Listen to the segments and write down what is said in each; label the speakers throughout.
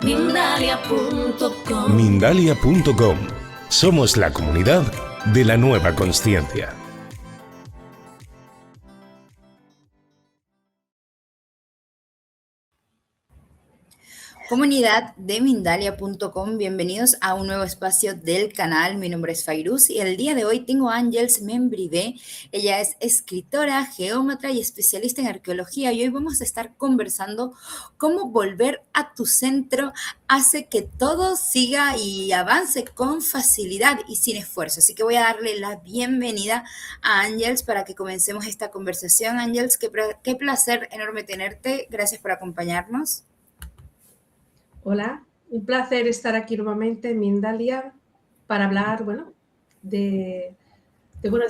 Speaker 1: Mindalia.com.
Speaker 2: Mindalia.com. Somos la comunidad de la nueva consciencia.
Speaker 3: Comunidad de Mindalia.com, bienvenidos a un nuevo espacio del canal. Mi nombre es Fairuz y el día de hoy tengo a Ángels Membrivé. Ella es escritora, geómetra y especialista en arqueología, y hoy vamos a estar conversando cómo volver a tu centro hace que todo siga y avance con facilidad y sin esfuerzo. Así que voy a darle la bienvenida a Ángels para que comencemos esta conversación. Ángels, qué placer enorme tenerte. Gracias por acompañarnos.
Speaker 4: Hola, un placer estar aquí nuevamente en Mindalia para hablar, de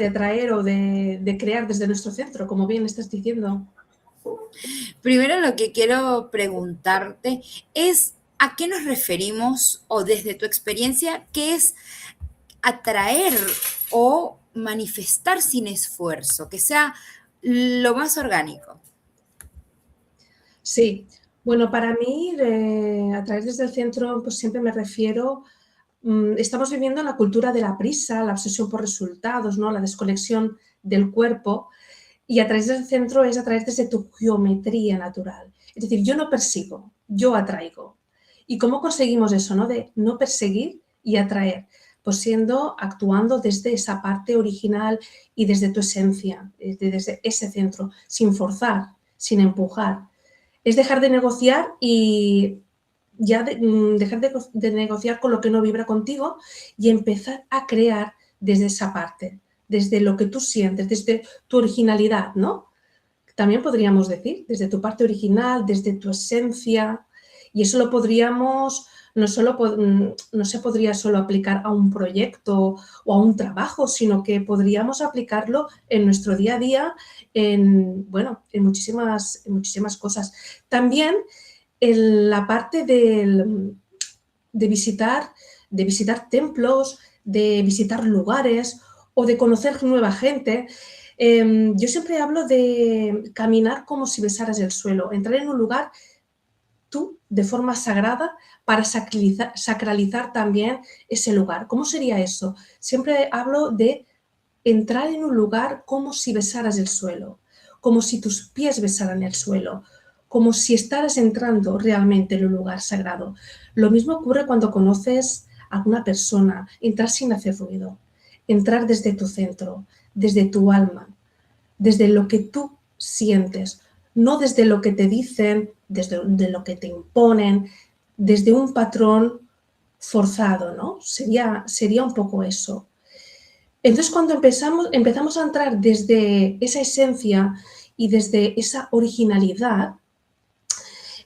Speaker 4: atraer o de crear desde nuestro centro, como bien estás diciendo.
Speaker 3: Primero lo que quiero preguntarte es ¿a qué nos referimos o desde tu experiencia qué es atraer o manifestar sin esfuerzo, que sea lo más orgánico?
Speaker 4: Sí, bueno, para mí atraer desde el centro pues siempre me refiero, estamos viviendo la cultura de la prisa, la obsesión por resultados, ¿no? La desconexión del cuerpo, y atraer desde el centro es atraer desde tu geometría natural. Es decir, yo no persigo, yo atraigo. ¿Y cómo conseguimos eso, no? De no perseguir y atraer, pues actuando desde esa parte original y desde tu esencia, desde ese centro, sin forzar, sin empujar. Es dejar de negociar y dejar de negociar con lo que no vibra contigo y empezar a crear desde esa parte, desde lo que tú sientes, desde tu originalidad, ¿no? También podríamos decir, desde tu parte original, desde tu esencia, y eso lo podríamos, no se podría solo aplicar a un proyecto o a un trabajo, sino que podríamos aplicarlo en nuestro día a día, en muchísimas cosas. También en la parte de visitar templos, de visitar lugares o de conocer nueva gente. Yo siempre hablo de caminar como si besaras el suelo, entrar en un lugar tú de forma sagrada para sacralizar también ese lugar. ¿Cómo sería eso? Siempre hablo de entrar en un lugar como si besaras el suelo, como si tus pies besaran el suelo, como si estaras entrando realmente en un lugar sagrado. Lo mismo ocurre cuando conoces a una persona, entrar sin hacer ruido, entrar desde tu centro, desde tu alma, desde lo que tú sientes, no desde lo que te dicen, desde lo que te imponen, desde un patrón forzado, ¿no? Sería un poco eso. Entonces, cuando empezamos a entrar desde esa esencia y desde esa originalidad,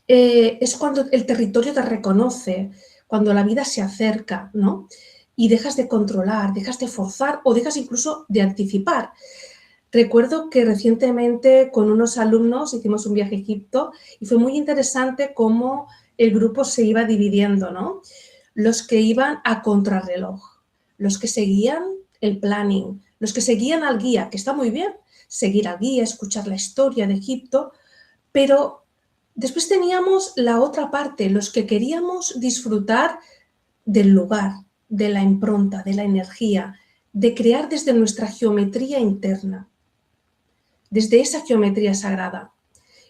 Speaker 4: es cuando el territorio te reconoce, cuando la vida se acerca, ¿no? Y dejas de controlar, dejas de forzar o dejas incluso de anticipar. Recuerdo que recientemente con unos alumnos hicimos un viaje a Egipto y fue muy interesante cómo el grupo se iba dividiendo, ¿no? Los que iban a contrarreloj, los que seguían el planning, los que seguían al guía, que está muy bien, seguir al guía, escuchar la historia de Egipto, pero después teníamos la otra parte, los que queríamos disfrutar del lugar, de la impronta, de la energía, de crear desde nuestra geometría interna, desde esa geometría sagrada.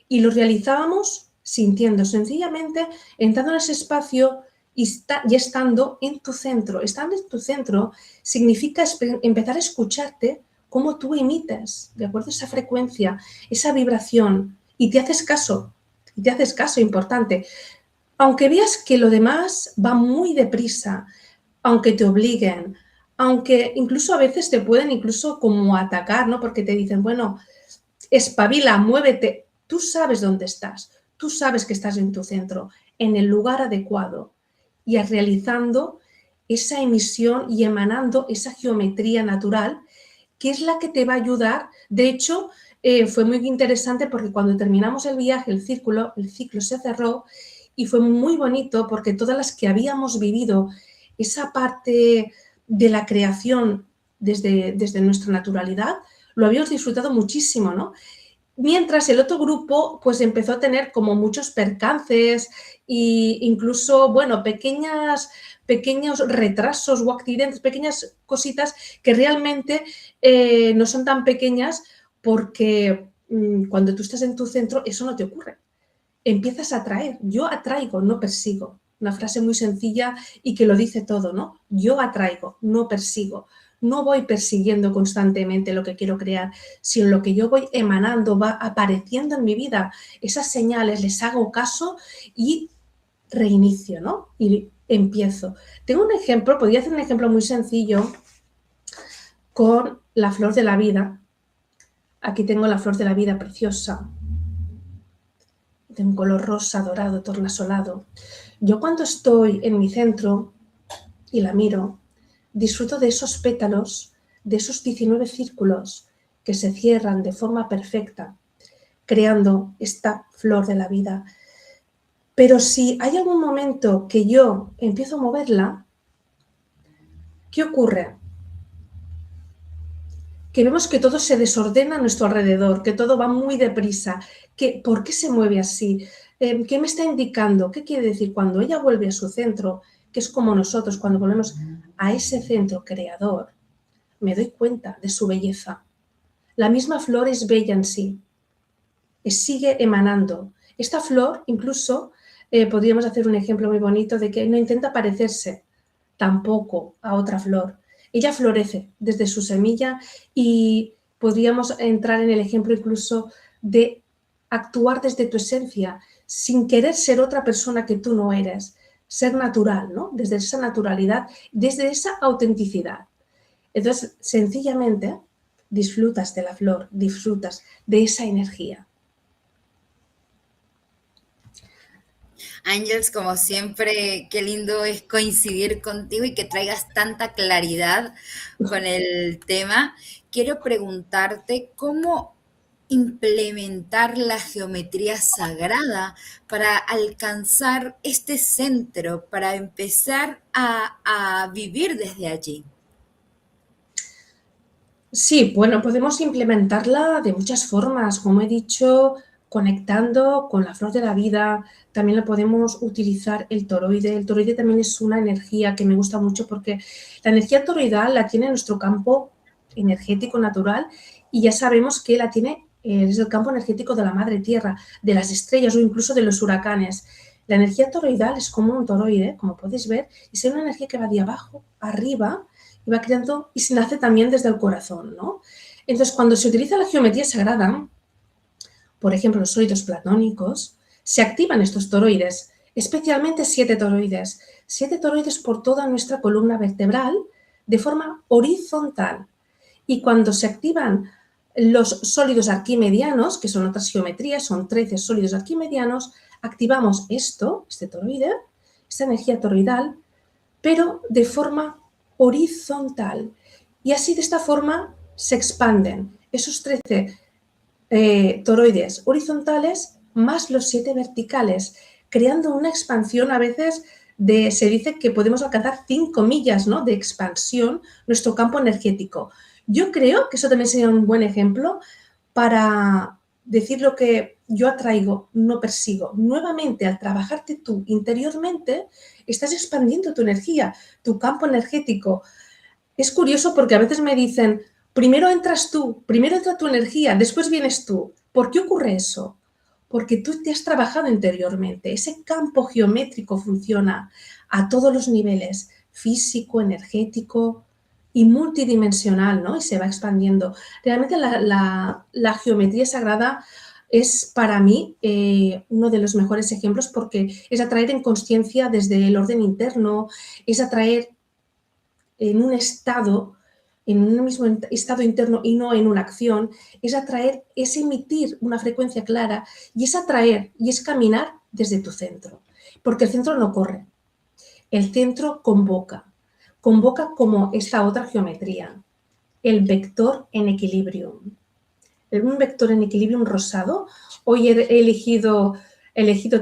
Speaker 4: Y lo realizábamos sintiendo, sencillamente entrando en ese espacio y estando en tu centro. Estando en tu centro significa empezar a escucharte cómo tú emites, ¿de acuerdo? Esa frecuencia, esa vibración, y te haces caso, importante. Aunque veas que lo demás va muy deprisa, aunque te obliguen, aunque incluso a veces te pueden incluso como atacar, ¿no? Porque te dicen, bueno, espabila, muévete. Tú sabes dónde estás, tú sabes que estás en tu centro, en el lugar adecuado y realizando esa emisión y emanando esa geometría natural que es la que te va a ayudar. De hecho, fue muy interesante porque cuando terminamos el viaje, el ciclo se cerró y fue muy bonito porque todas las que habíamos vivido esa parte de la creación desde nuestra naturalidad, lo habíamos disfrutado muchísimo, ¿no? Mientras el otro grupo pues empezó a tener como muchos percances e incluso, bueno, pequeños retrasos o accidentes, pequeñas cositas que realmente no son tan pequeñas porque cuando tú estás en tu centro eso no te ocurre. Empiezas a atraer. Yo atraigo, no persigo. Una frase muy sencilla y que lo dice todo, ¿no? Yo atraigo, no persigo. No voy persiguiendo constantemente lo que quiero crear, sino lo que yo voy emanando, va apareciendo en mi vida. Esas señales les hago caso y reinicio, ¿no? Y empiezo. Tengo un ejemplo, podría hacer un ejemplo muy sencillo con la flor de la vida. Aquí tengo la flor de la vida preciosa, de un color rosa, dorado, tornasolado. Yo cuando estoy en mi centro y la miro, disfruto de esos pétalos, de esos 19 círculos que se cierran de forma perfecta, creando esta flor de la vida. Pero si hay algún momento que yo empiezo a moverla, ¿qué ocurre? Que vemos que todo se desordena a nuestro alrededor, que todo va muy deprisa. ¿Por qué se mueve así? ¿Qué me está indicando? ¿Qué quiere decir? Cuando ella vuelve a su centro, que es como nosotros, cuando volvemos a ese centro creador, me doy cuenta de su belleza. La misma flor es bella en sí, sigue emanando. Esta flor, incluso, podríamos hacer un ejemplo muy bonito de que no intenta parecerse tampoco a otra flor. Ella florece desde su semilla y podríamos entrar en el ejemplo incluso de actuar desde tu esencia, sin querer ser otra persona que tú no eres, ser natural, ¿no? Desde esa naturalidad, desde esa autenticidad. Entonces, sencillamente, disfrutas de la flor, disfrutas de esa energía.
Speaker 3: Ángels, como siempre, qué lindo es coincidir contigo y que traigas tanta claridad con el tema. Quiero preguntarte cómo implementar la geometría sagrada para alcanzar este centro, para empezar a vivir desde allí.
Speaker 4: Sí, bueno, podemos implementarla de muchas formas, como he dicho, conectando con la flor de la vida. También lo podemos utilizar el toroide. El toroide también es una energía que me gusta mucho porque la energía toroidal la tiene nuestro campo energético natural y ya sabemos que la tiene es el campo energético de la madre tierra, de las estrellas o incluso de los huracanes. La energía toroidal es como un toroide, como podéis ver, y es una energía que va de abajo arriba y va creando y se nace también desde el corazón, ¿no? Entonces, cuando se utiliza la geometría sagrada, por ejemplo, los sólidos platónicos, se activan estos toroides, especialmente 7 toroides. 7 toroides por toda nuestra columna vertebral de forma horizontal. Y cuando se activan los sólidos arquimedianos, que son otras geometrías, son 13 sólidos arquimedianos, activamos este toroide, esta energía toroidal, pero de forma horizontal. Y así de esta forma se expanden esos 13 toroides horizontales más los 7 verticales, creando una expansión a veces se dice que podemos alcanzar 5 millas, ¿no?, de expansión nuestro campo energético. Yo creo que eso también sería un buen ejemplo para decir lo que yo atraigo, no persigo. Nuevamente, al trabajarte tú interiormente, estás expandiendo tu energía, tu campo energético. Es curioso porque a veces me dicen, primero entras tú, primero entra tu energía, después vienes tú. ¿Por qué ocurre eso? Porque tú te has trabajado interiormente. Ese campo geométrico funciona a todos los niveles, físico, energético y multidimensional, ¿no? Y se va expandiendo. Realmente la geometría sagrada es para mí uno de los mejores ejemplos porque es atraer en consciencia desde el orden interno, es atraer en un estado, en un mismo estado interno y no en una acción, es atraer, es emitir una frecuencia clara y es atraer y es caminar desde tu centro. Porque el centro no corre, el centro convoca como esta otra geometría, el vector en equilibrio. Un vector en equilibrio, un rosado. Hoy he elegido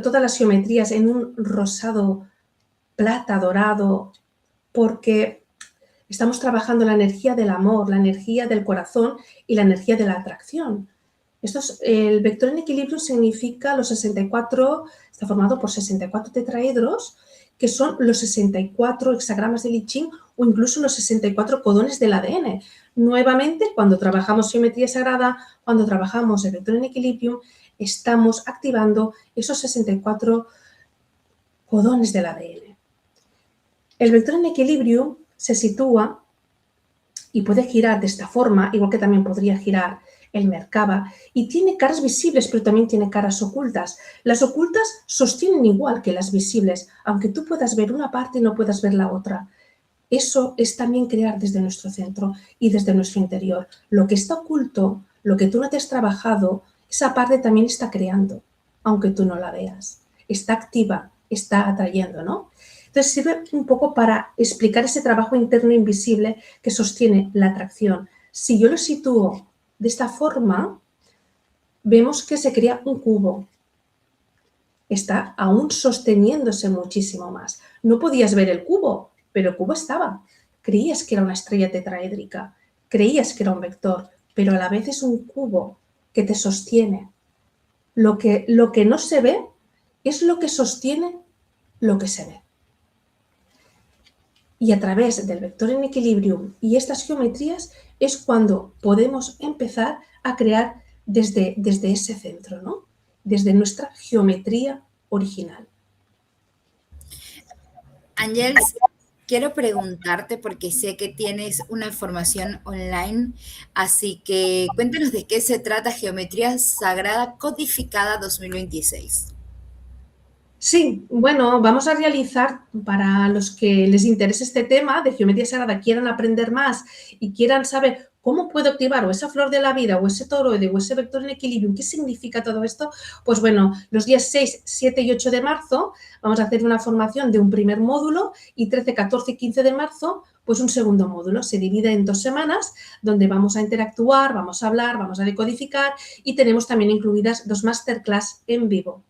Speaker 4: todas las geometrías en un rosado plata, dorado, porque estamos trabajando la energía del amor, la energía del corazón y la energía de la atracción. El vector en equilibrio significa los 64, está formado por 64 tetraedros, que son los 64 hexagramas de Li Ching o incluso los 64 codones del ADN. Nuevamente, cuando trabajamos geometría sagrada, cuando trabajamos el vector en equilibrio, estamos activando esos 64 codones del ADN. El vector en equilibrio se sitúa y puede girar de esta forma, igual que también podría girar el Merkaba, y tiene caras visibles, pero también tiene caras ocultas. Las ocultas sostienen igual que las visibles, aunque tú puedas ver una parte y no puedas ver la otra. Eso es también crear desde nuestro centro y desde nuestro interior. Lo que está oculto, lo que tú no te has trabajado, esa parte también está creando, aunque tú no la veas. Está activa, está atrayendo, ¿no? Entonces sirve un poco para explicar ese trabajo interno invisible que sostiene la atracción. Si yo lo sitúo de esta forma, vemos que se crea un cubo. Está aún sosteniéndose muchísimo más. No podías ver el cubo, pero el cubo estaba. Creías que era una estrella tetraédrica, creías que era un vector, pero a la vez es un cubo que te sostiene. Lo que no se ve es lo que sostiene lo que se ve. Y a través del vector en equilibrio y estas geometrías es cuando podemos empezar a crear desde ese centro, ¿no? Desde nuestra geometría original.
Speaker 3: Ángels, quiero preguntarte porque sé que tienes una formación online, así que cuéntanos de qué se trata Geometría Sagrada Codificada 2026.
Speaker 4: Sí, bueno, vamos a realizar, para los que les interese este tema de geometría sagrada, quieran aprender más y quieran saber cómo puedo activar o esa flor de la vida o ese toroide o ese vector en equilibrio, qué significa todo esto, pues bueno, los días 6, 7 y 8 de marzo vamos a hacer una formación de un primer módulo y 13, 14 y 15 de marzo pues un segundo módulo. Se divide en 2 semanas donde vamos a interactuar, vamos a hablar, vamos a decodificar y tenemos también incluidas 2 masterclass en vivo.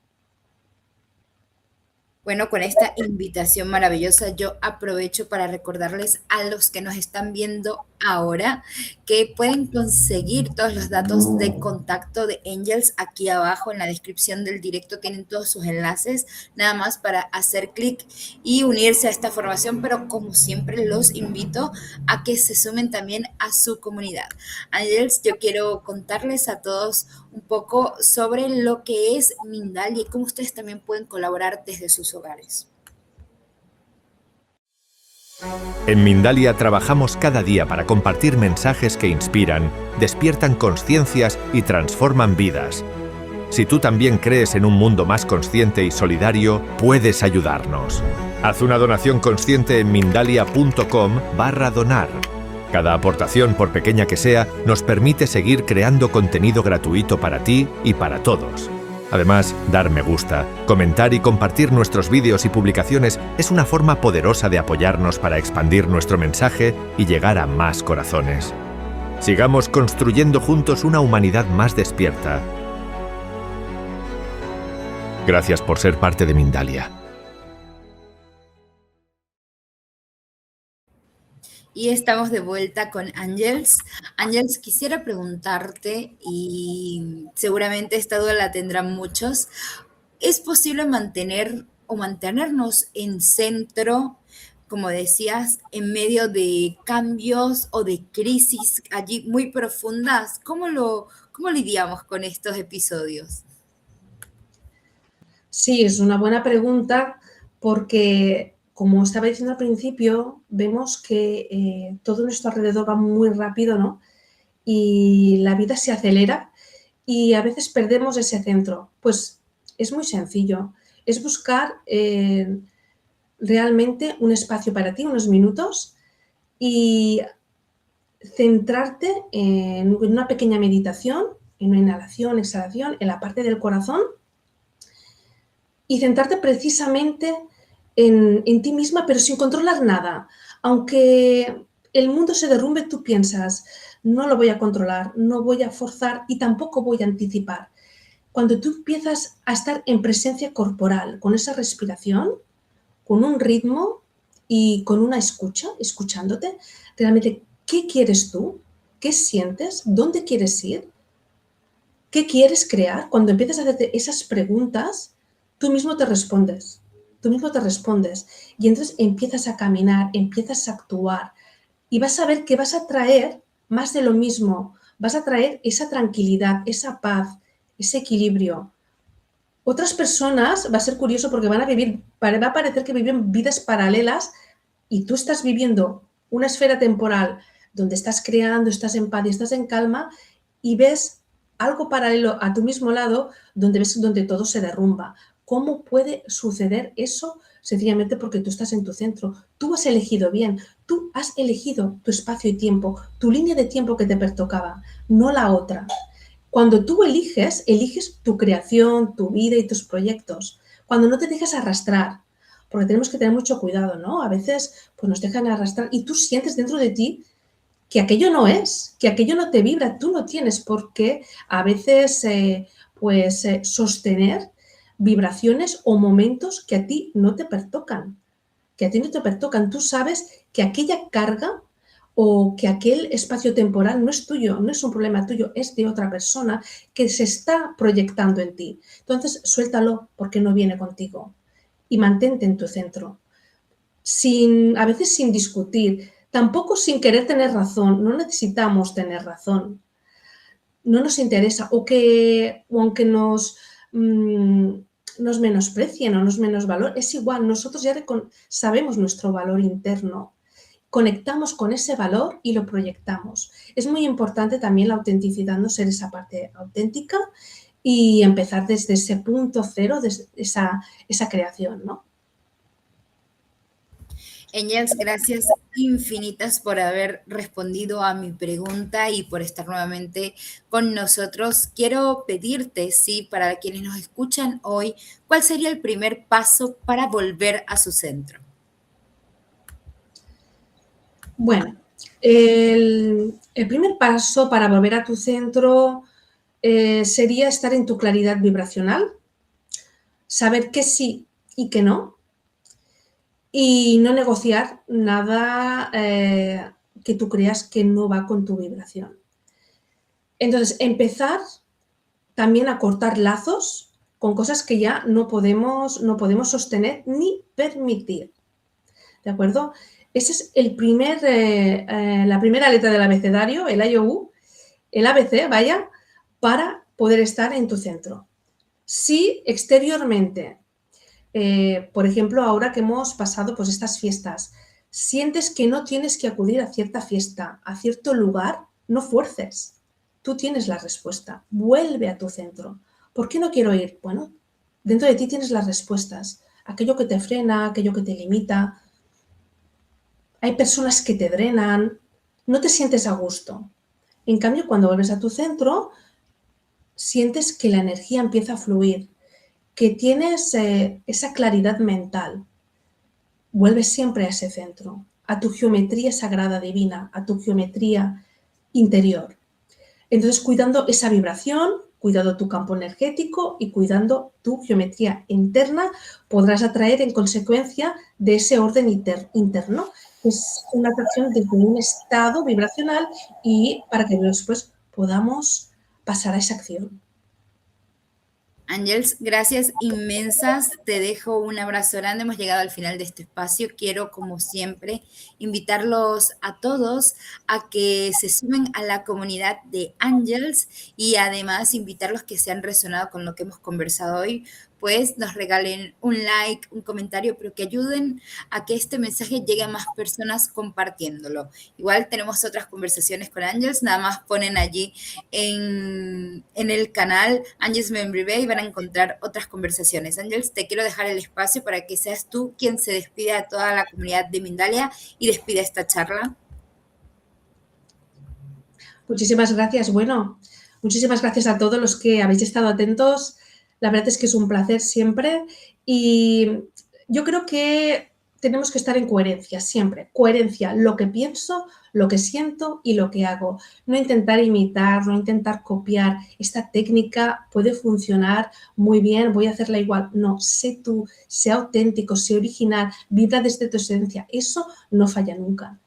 Speaker 3: Bueno, con esta invitación maravillosa, yo aprovecho para recordarles a los que nos están viendo ahora que pueden conseguir todos los datos de contacto de Ángels aquí abajo en la descripción del directo. Tienen todos sus enlaces, nada más para hacer clic y unirse a esta formación, pero como siempre los invito a que se sumen también a su comunidad. Ángels, yo quiero contarles a todos un poco sobre lo que es Mindalia y cómo ustedes también pueden colaborar desde sus hogares.
Speaker 1: En Mindalia trabajamos cada día para compartir mensajes que inspiran, despiertan conciencias y transforman vidas. Si tú también crees en un mundo más consciente y solidario, puedes ayudarnos. Haz una donación consciente en mindalia.com/donar. Cada aportación, por pequeña que sea, nos permite seguir creando contenido gratuito para ti y para todos. Además, dar me gusta, comentar y compartir nuestros vídeos y publicaciones es una forma poderosa de apoyarnos para expandir nuestro mensaje y llegar a más corazones. Sigamos construyendo juntos una humanidad más despierta. Gracias por ser parte de Mindalia.
Speaker 3: Y estamos de vuelta con Ángels. Ángels, quisiera preguntarte, y seguramente esta duda la tendrán muchos, ¿es posible mantener o mantenernos en centro, como decías, en medio de cambios o de crisis allí muy profundas? ¿Cómo lidiamos con estos episodios?
Speaker 4: Sí, es una buena pregunta porque, como estaba diciendo al principio, vemos que todo nuestro alrededor va muy rápido, ¿no? Y la vida se acelera y a veces perdemos ese centro. Pues es muy sencillo, es buscar realmente un espacio para ti, unos minutos, y centrarte en una pequeña meditación, en una inhalación, exhalación, en la parte del corazón, y centrarte precisamente en ti misma, pero sin controlar nada. Aunque el mundo se derrumbe, tú piensas, no lo voy a controlar, no voy a forzar y tampoco voy a anticipar. Cuando tú empiezas a estar en presencia corporal, con esa respiración, con un ritmo y con una escucha, escuchándote, realmente, ¿qué quieres tú? ¿Qué sientes? ¿Dónde quieres ir? ¿Qué quieres crear? Cuando empiezas a hacerte esas preguntas, tú mismo te respondes. Tú mismo te respondes. Y entonces empiezas a caminar, empiezas a actuar. Y vas a ver que vas a traer más de lo mismo. Vas a traer esa tranquilidad, esa paz, ese equilibrio. Otras personas, va a ser curioso porque va a parecer que viven vidas paralelas y tú estás viviendo una esfera temporal donde estás creando, estás en paz y estás en calma y ves algo paralelo a tu mismo lado donde todo se derrumba. ¿Cómo puede suceder eso? Sencillamente porque tú estás en tu centro. Tú has elegido bien, tú has elegido tu espacio y tiempo, tu línea de tiempo que te pertocaba, no la otra. Cuando tú eliges tu creación, tu vida y tus proyectos. Cuando no te dejas arrastrar, porque tenemos que tener mucho cuidado, ¿no? A veces pues nos dejan arrastrar y tú sientes dentro de ti que aquello no es, que aquello no te vibra, tú no tienes por qué a veces sostener vibraciones o momentos que a ti no te pertocan, que a ti no te pertocan. Tú sabes que aquella carga o que aquel espacio temporal no es tuyo, no es un problema tuyo, es de otra persona que se está proyectando en ti. Entonces, suéltalo porque no viene contigo y mantente en tu centro. A veces sin discutir, tampoco sin querer tener razón, no necesitamos tener razón, no nos interesa, aunque nos menosprecien o nos menosvaloren, es igual, nosotros ya sabemos nuestro valor interno, conectamos con ese valor y lo proyectamos. Es muy importante también la autenticidad, no ser esa parte auténtica y empezar desde ese punto cero, desde esa creación, ¿no?
Speaker 3: Angels, gracias infinitas por haber respondido a mi pregunta y por estar nuevamente con nosotros. Quiero pedirte, sí, para quienes nos escuchan hoy, ¿cuál sería el primer paso para volver a su centro?
Speaker 4: Bueno, el primer paso para volver a tu centro sería estar en tu claridad vibracional, saber que sí y que no, y no negociar nada que tú creas que no va con tu vibración. Entonces, empezar también a cortar lazos con cosas que ya no podemos sostener ni permitir. ¿De acuerdo? Esa es la primera letra del abecedario, el IOU, el ABC, vaya, para poder estar en tu centro. Si exteriormente, por ejemplo, ahora que hemos pasado pues estas fiestas, sientes que no tienes que acudir a cierta fiesta, a cierto lugar, no fuerces. Tú tienes la respuesta. Vuelve a tu centro. ¿Por qué no quiero ir? Bueno, dentro de ti tienes las respuestas. Aquello que te frena, aquello que te limita. Hay personas que te drenan. No te sientes a gusto. En cambio, cuando vuelves a tu centro, sientes que la energía empieza a fluir, que tienes esa claridad mental. Vuelves siempre a ese centro, a tu geometría sagrada divina, a tu geometría interior. Entonces, cuidando esa vibración, cuidando tu campo energético y cuidando tu geometría interna, podrás atraer en consecuencia de ese orden interno. Es una atracción desde un estado vibracional y para que después podamos pasar a esa acción.
Speaker 3: Ángels, gracias inmensas. Te dejo un abrazo grande. Hemos llegado al final de este espacio. Quiero, como siempre, invitarlos a todos a que se sumen a la comunidad de Ángels y además invitarlos que se han resonado con lo que hemos conversado hoy, pues nos regalen un like, un comentario, pero que ayuden a que este mensaje llegue a más personas compartiéndolo. Igual tenemos otras conversaciones con Ángels, nada más ponen allí en el canal Ángels Membrive y van a encontrar otras conversaciones. Ángels, te quiero dejar el espacio para que seas tú quien se despida a toda la comunidad de Mindalia y despida esta charla.
Speaker 4: Muchísimas gracias. Bueno, muchísimas gracias a todos los que habéis estado atentos. La verdad es que es un placer siempre y yo creo que tenemos que estar en coherencia siempre. Coherencia, lo que pienso, lo que siento y lo que hago. No intentar imitar, no intentar copiar. Esta técnica puede funcionar muy bien, voy a hacerla igual. No, sé tú, sé auténtico, sé original, vibra desde tu esencia. Eso no falla nunca.